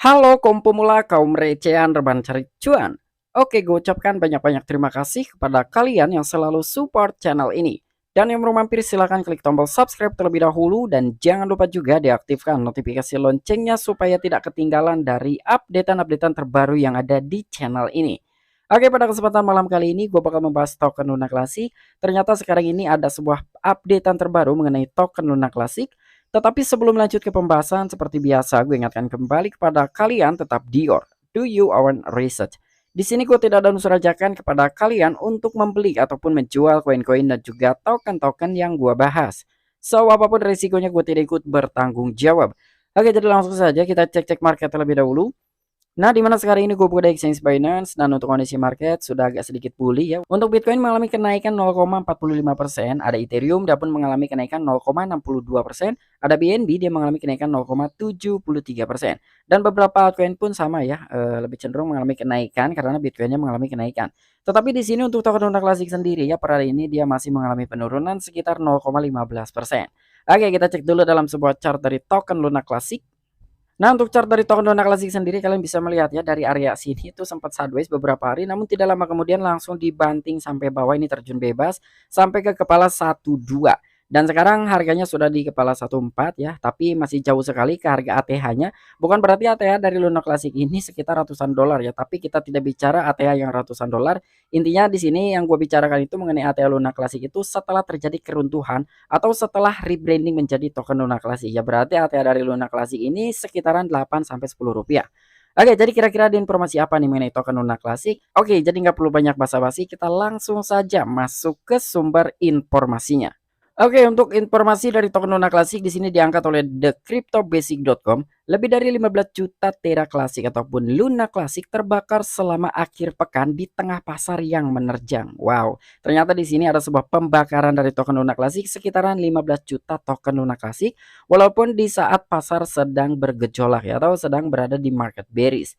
Halo kaum pemula, kaum recehan, rebahan cari cuan. Oke, gue ucapkan banyak-banyak terima kasih kepada kalian yang selalu support channel ini. Dan yang belum mampir silahkan klik tombol subscribe terlebih dahulu dan jangan lupa juga diaktifkan notifikasi loncengnya supaya tidak ketinggalan dari updatean-updatean terbaru yang ada di channel ini. Oke, pada kesempatan malam kali ini gue bakal membahas token Luna Classic. Ternyata sekarang ini ada sebuah updatean terbaru mengenai token Luna Classic. Tetapi sebelum lanjut ke pembahasan, seperti biasa gue ingatkan kembali kepada kalian tetap do you own research. Di sini gue tidak ada unsur ajakan kepada kalian untuk membeli ataupun menjual koin-koin dan juga token-token yang gue bahas. So, apapun resikonya gue tidak ikut bertanggung jawab. Oke, jadi langsung saja kita cek-cek market terlebih dahulu. Nah, di mana sekarang ini gue buka di exchange Binance dan untuk kondisi market sudah agak sedikit pulih ya. Untuk Bitcoin mengalami kenaikan 0,45%, ada Ethereum dia pun mengalami kenaikan 0,62%, ada BNB dia mengalami kenaikan 0,73%. Dan beberapa altcoin pun sama ya, lebih cenderung mengalami kenaikan karena Bitcoinnya mengalami kenaikan. Tetapi di sini untuk token Luna Classic sendiri ya, per hari ini dia masih mengalami penurunan sekitar 0,15%. Oke, kita cek dulu dalam sebuah chart dari token Luna Classic. Nah, untuk chart dari token Luna Classic sendiri kalian bisa melihat ya dari area sini itu sempat sideways beberapa hari, namun tidak lama kemudian langsung dibanting sampai bawah, ini terjun bebas sampai ke kepala 12. Dan sekarang harganya sudah di kepala 14 ya, tapi masih jauh sekali ke harga ATH-nya. Bukan berarti ATH dari Luna Classic ini sekitar ratusan dolar ya, tapi kita tidak bicara ATH yang ratusan dolar. Intinya di sini yang gue bicarakan itu mengenai ATH Luna Classic itu setelah terjadi keruntuhan atau setelah rebranding menjadi token Luna Classic. Ya berarti ATH dari Luna Classic ini sekitaran 8 sampai 10 rupiah. Oke, jadi kira-kira ada informasi apa nih mengenai token Luna Classic? Oke, jadi nggak perlu banyak basa-basi, kita langsung saja masuk ke sumber informasinya. Oke, untuk informasi dari token Luna Classic di sini diangkat oleh thecryptobasic.com. Lebih dari 15 juta Terra Classic ataupun Luna Classic terbakar selama akhir pekan di tengah pasar yang menerjang. Wow, ternyata di sini ada sebuah pembakaran dari token Luna Classic sekitaran 15 juta token Luna Classic, walaupun di saat pasar sedang bergejolak ya atau sedang berada di market bearish.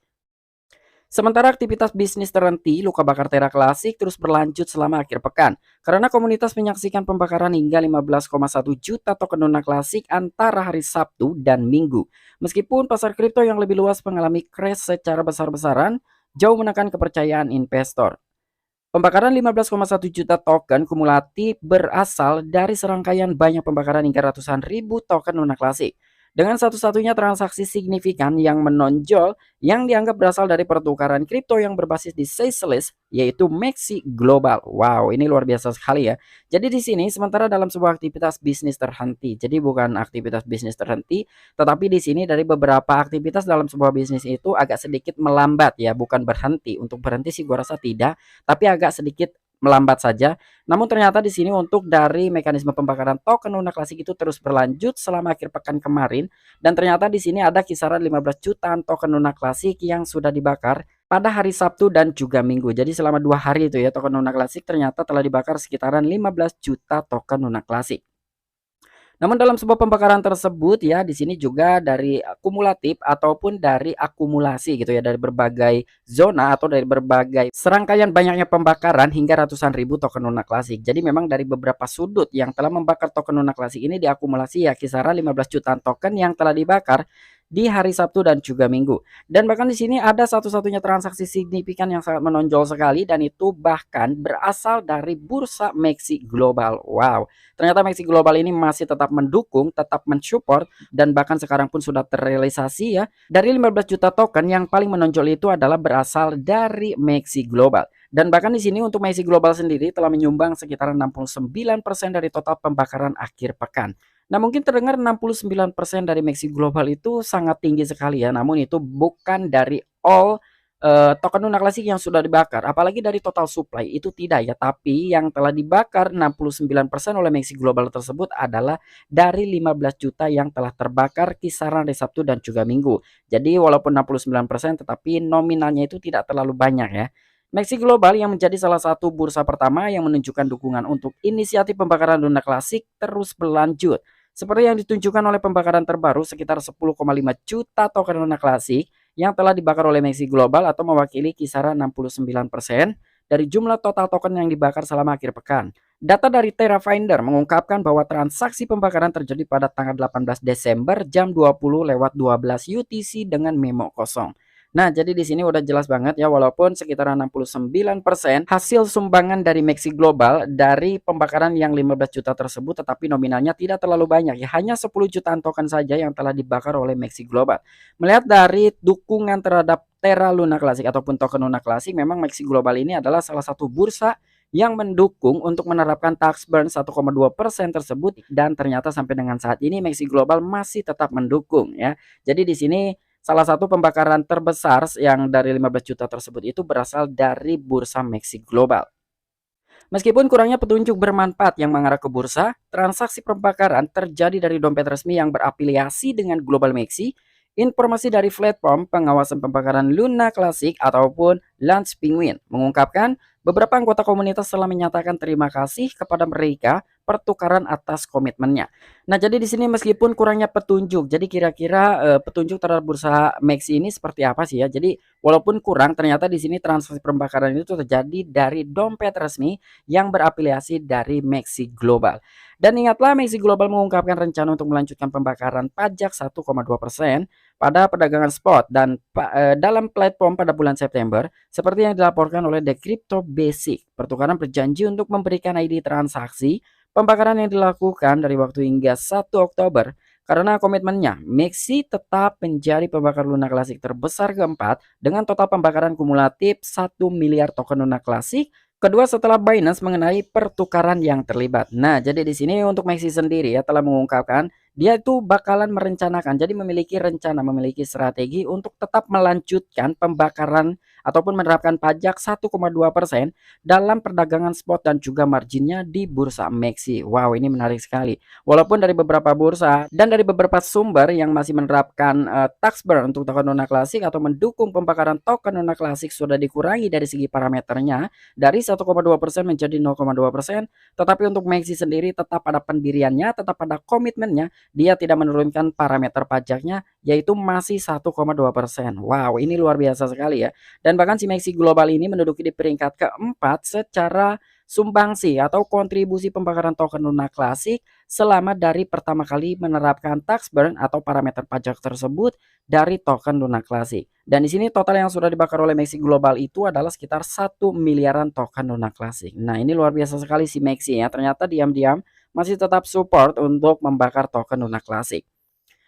Sementara aktivitas bisnis terhenti, luka bakar Terra Klasik terus berlanjut selama akhir pekan. Karena komunitas menyaksikan pembakaran hingga 15,1 juta token Luna Klasik antara hari Sabtu dan Minggu. Meskipun pasar kripto yang lebih luas mengalami crash secara besar-besaran, jauh menekan kepercayaan investor. Pembakaran 15,1 juta token kumulatif berasal dari serangkaian banyak pembakaran hingga ratusan ribu token Luna Classic. Dengan satu-satunya transaksi signifikan yang menonjol yang dianggap berasal dari pertukaran kripto yang berbasis di Seychelles, yaitu Maxi Global. Wow, ini luar biasa sekali ya. Jadi di sini sementara dalam sebuah aktivitas bisnis terhenti. Jadi bukan aktivitas bisnis terhenti, tetapi di sini dari beberapa aktivitas dalam sebuah bisnis itu agak sedikit melambat ya, bukan berhenti. Untuk berhenti sih gua rasa tidak, tapi agak sedikit melambat saja. Namun ternyata di sini untuk dari mekanisme pembakaran token Luna Classic itu terus berlanjut selama akhir pekan kemarin, dan ternyata di sini ada kisaran 15 jutaan token Luna Classic yang sudah dibakar pada hari Sabtu dan juga Minggu. Jadi selama 2 hari itu ya token Luna Classic ternyata telah dibakar sekitaran 15 juta token Luna Classic. Namun dalam sebuah pembakaran tersebut ya di sini juga dari kumulatif ataupun dari akumulasi gitu ya, dari berbagai zona atau dari berbagai serangkaian banyaknya pembakaran hingga ratusan ribu token Luna Classic. Jadi memang dari beberapa sudut yang telah membakar token Luna Classic ini diakumulasi ya kisaran 15 jutaan token yang telah dibakar di hari Sabtu dan juga Minggu. Dan bahkan di sini ada satu-satunya transaksi signifikan yang sangat menonjol sekali, dan itu bahkan berasal dari bursa Maxi Global. Wow, ternyata Maxi Global ini masih tetap mendukung, tetap mensupport, dan bahkan sekarang pun sudah terrealisasi ya. Dari 15 juta token yang paling menonjol itu adalah berasal dari Maxi Global. Dan bahkan di sini untuk Maxi Global sendiri telah menyumbang sekitar 69% dari total pembakaran akhir pekan. Nah, mungkin terdengar 69% dari Maxi Global itu sangat tinggi sekali ya, namun itu bukan dari all token Luna Classic yang sudah dibakar, apalagi dari total supply itu tidak ya, tapi yang telah dibakar 69% oleh Maxi Global tersebut adalah dari 15 juta yang telah terbakar kisaran hari Sabtu dan juga Minggu. Jadi walaupun 69% tetapi nominalnya itu tidak terlalu banyak ya. Maxi Global yang menjadi salah satu bursa pertama yang menunjukkan dukungan untuk inisiatif pembakaran Luna Classic terus berlanjut. Seperti yang ditunjukkan oleh pembakaran terbaru sekitar 10,5 juta token Luna Classic yang telah dibakar oleh Maxi Global atau mewakili kisaran 69%. dari jumlah total token yang dibakar selama akhir pekan. Data dari TerraFinder mengungkapkan bahwa transaksi pembakaran terjadi pada tanggal 18 Desember jam 20:12 UTC dengan memo kosong. Nah, jadi di sini udah jelas banget ya, walaupun sekitar 69% hasil sumbangan dari Maxi Global dari pembakaran yang 15 juta tersebut, tetapi nominalnya tidak terlalu banyak ya, hanya 10 jutaan token saja yang telah dibakar oleh Maxi Global. Melihat dari dukungan terhadap Terra Luna Classic ataupun token Luna Classic, memang Maxi Global ini adalah salah satu bursa yang mendukung untuk menerapkan tax burn 1,2% tersebut, dan ternyata sampai dengan saat ini Maxi Global masih tetap mendukung ya. Jadi di sini salah satu pembakaran terbesar yang dari 15 juta tersebut itu berasal dari bursa Maxi Global. Meskipun kurangnya petunjuk bermanfaat yang mengarah ke bursa, transaksi pembakaran terjadi dari dompet resmi yang berafiliasi dengan Global Maxi. Informasi dari platform pengawasan pembakaran Luna Classic ataupun Launch Penguin mengungkapkan beberapa anggota komunitas telah menyatakan terima kasih kepada mereka pertukaran atas komitmennya. Nah, jadi di sini meskipun kurangnya petunjuk, jadi kira-kira petunjuk terhadap bursa Maxi ini seperti apa sih ya? Jadi walaupun kurang, ternyata di sini transaksi pembakaran itu terjadi dari dompet resmi yang berafiliasi dari Maxi Global. Dan ingatlah, Maxi Global mengungkapkan rencana untuk melanjutkan pembakaran pajak 1,2% pada perdagangan spot dan dalam platform pada bulan September, seperti yang dilaporkan oleh The Crypto Basic. Pertukaran berjanji untuk memberikan ID transaksi pembakaran yang dilakukan dari waktu hingga 1 Oktober. Karena komitmennya, Maxi tetap menjadi pembakar Luna Classic terbesar keempat dengan total pembakaran kumulatif 1 miliar token Luna Classic. Kedua setelah Binance mengenai pertukaran yang terlibat. Nah, jadi di sini untuk Maxi sendiri ya telah mengungkapkan dia itu bakalan merencanakan, jadi memiliki rencana, memiliki strategi untuk tetap melanjutkan pembakaran ataupun menerapkan pajak 1,2% dalam perdagangan spot dan juga marginnya di bursa Maxi. Wow, ini menarik sekali. Walaupun dari beberapa bursa dan dari beberapa sumber yang masih menerapkan tax burn untuk token Luna Classic atau mendukung pembakaran token Luna Classic sudah dikurangi dari segi parameternya dari 1,2% menjadi 0,2%, tetapi untuk Maxi sendiri tetap pada pendiriannya, tetap pada komitmennya, dia tidak menurunkan parameter pajaknya yaitu masih 1,2%. Wow, ini luar biasa sekali ya. Dan bahkan si Maxi Global ini menduduki di peringkat keempat secara sumbangsi atau kontribusi pembakaran token Luna Classic selama dari pertama kali menerapkan tax burn atau parameter pajak tersebut dari token Luna Classic. Dan di sini total yang sudah dibakar oleh Maxi Global itu adalah sekitar 1 miliaran token Luna Classic. Nah, ini luar biasa sekali si Maxi ya. Ternyata diam-diam masih tetap support untuk membakar token Luna Classic.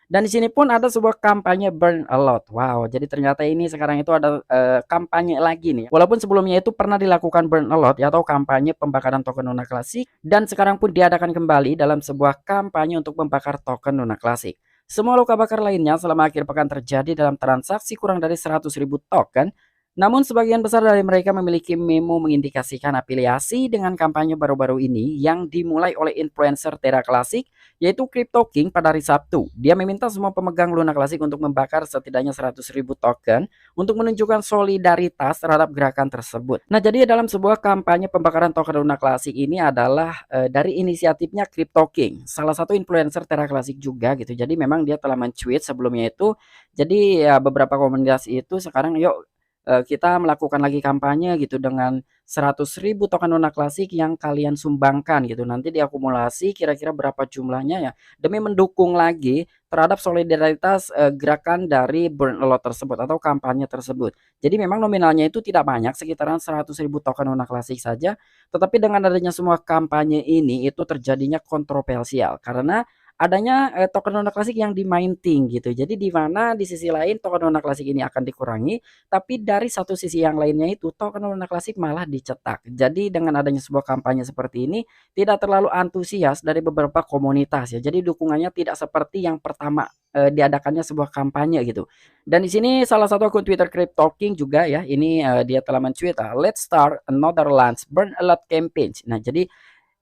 Dan di sini pun ada sebuah kampanye burn a lot. Wow, jadi ternyata ini sekarang itu ada kampanye lagi nih. Walaupun sebelumnya itu pernah dilakukan burn a lot ya, atau kampanye pembakaran token Luna Classic, dan sekarang pun diadakan kembali dalam sebuah kampanye untuk membakar token Luna Classic. Semua luka bakar lainnya selama akhir pekan terjadi dalam transaksi kurang dari 100.000 token. Namun sebagian besar dari mereka memiliki memo mengindikasikan afiliasi dengan kampanye baru-baru ini yang dimulai oleh influencer Terra Classic, yaitu Crypto King pada hari Sabtu. Dia meminta semua pemegang Luna Classic untuk membakar setidaknya 100.000 token untuk menunjukkan solidaritas terhadap gerakan tersebut. Nah, jadi dalam sebuah kampanye pembakaran token Luna Classic ini adalah dari inisiatifnya Crypto King, salah satu influencer Terra Classic juga gitu. Jadi memang dia telah men-tweet sebelumnya itu. Jadi ya beberapa komunitas itu sekarang yuk kita melakukan lagi kampanye gitu dengan 100.000 token Luna Classic yang kalian sumbangkan gitu. Nanti diakumulasi kira-kira berapa jumlahnya ya, demi mendukung lagi terhadap solidaritas gerakan dari burn a lot tersebut atau kampanye tersebut. Jadi memang nominalnya itu tidak banyak, sekitaran 100.000 token Luna Classic saja, tetapi dengan adanya semua kampanye ini itu terjadinya kontroversial karena adanya token Luna Classic yang di-minting gitu. Jadi di mana di sisi lain token Luna Classic ini akan dikurangi, tapi dari satu sisi yang lainnya itu token Luna Classic malah dicetak. Jadi dengan adanya sebuah kampanye seperti ini tidak terlalu antusias dari beberapa komunitas ya. Jadi dukungannya tidak seperti yang pertama diadakannya sebuah kampanye gitu. Dan di sini salah satu akun Twitter Crypto King juga ya, ini dia telah men-tweet, "Let's start another launch burn a lot campaign." Nah, jadi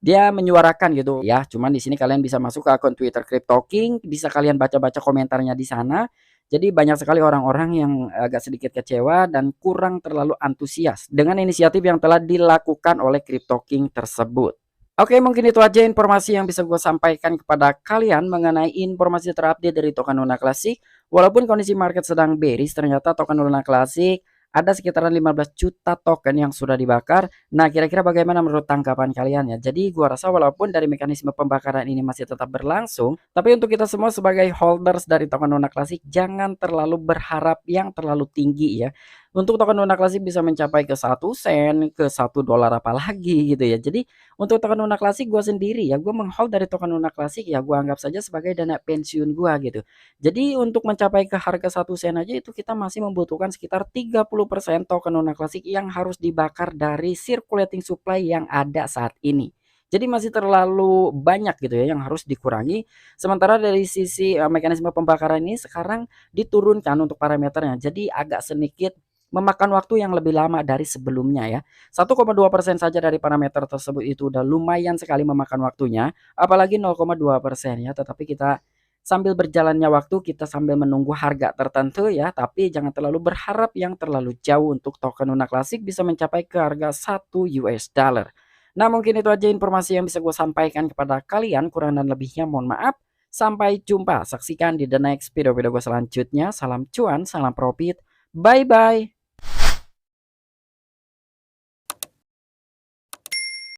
dia menyuarakan gitu ya, cuman di sini kalian bisa masuk ke akun Twitter Crypto King, bisa kalian baca-baca komentarnya di sana. Jadi banyak sekali orang-orang yang agak sedikit kecewa dan kurang terlalu antusias dengan inisiatif yang telah dilakukan oleh Crypto King tersebut. Oke, mungkin itu aja informasi yang bisa gue sampaikan kepada kalian mengenai informasi terupdate dari token Luna Classic. Walaupun kondisi market sedang bearish, ternyata token Luna Classic ada sekitaran 15 juta token yang sudah dibakar. Nah, kira-kira bagaimana menurut tanggapan kalian ya? Jadi gua rasa walaupun dari mekanisme pembakaran ini masih tetap berlangsung, tapi untuk kita semua sebagai holders dari token Luna Classic jangan terlalu berharap yang terlalu tinggi ya. Untuk token Luna Classic bisa mencapai ke 1 sen, ke 1 dolar apalagi gitu ya. Jadi untuk token Luna Classic gua sendiri ya, gua menghold dari token Luna Classic ya gua anggap saja sebagai dana pensiun gua gitu. Jadi untuk mencapai ke harga 1 sen aja itu kita masih membutuhkan sekitar 30% token Luna Classic yang harus dibakar dari circulating supply yang ada saat ini. Jadi masih terlalu banyak gitu ya yang harus dikurangi. Sementara dari sisi mekanisme pembakaran ini sekarang diturunkan untuk parameternya. Jadi agak sedikit memakan waktu yang lebih lama dari sebelumnya ya. 1,2% saja dari parameter tersebut itu udah lumayan sekali memakan waktunya, apalagi 0,2% ya. Tetapi kita sambil berjalannya waktu, kita sambil menunggu harga tertentu ya, tapi jangan terlalu berharap yang terlalu jauh untuk token Luna Classic bisa mencapai ke harga 1 US dollar. Nah, mungkin itu aja informasi yang bisa gue sampaikan kepada kalian, kurang dan lebihnya mohon maaf. Sampai jumpa, saksikan di the next video-video gue selanjutnya. Salam cuan, salam profit, bye-bye.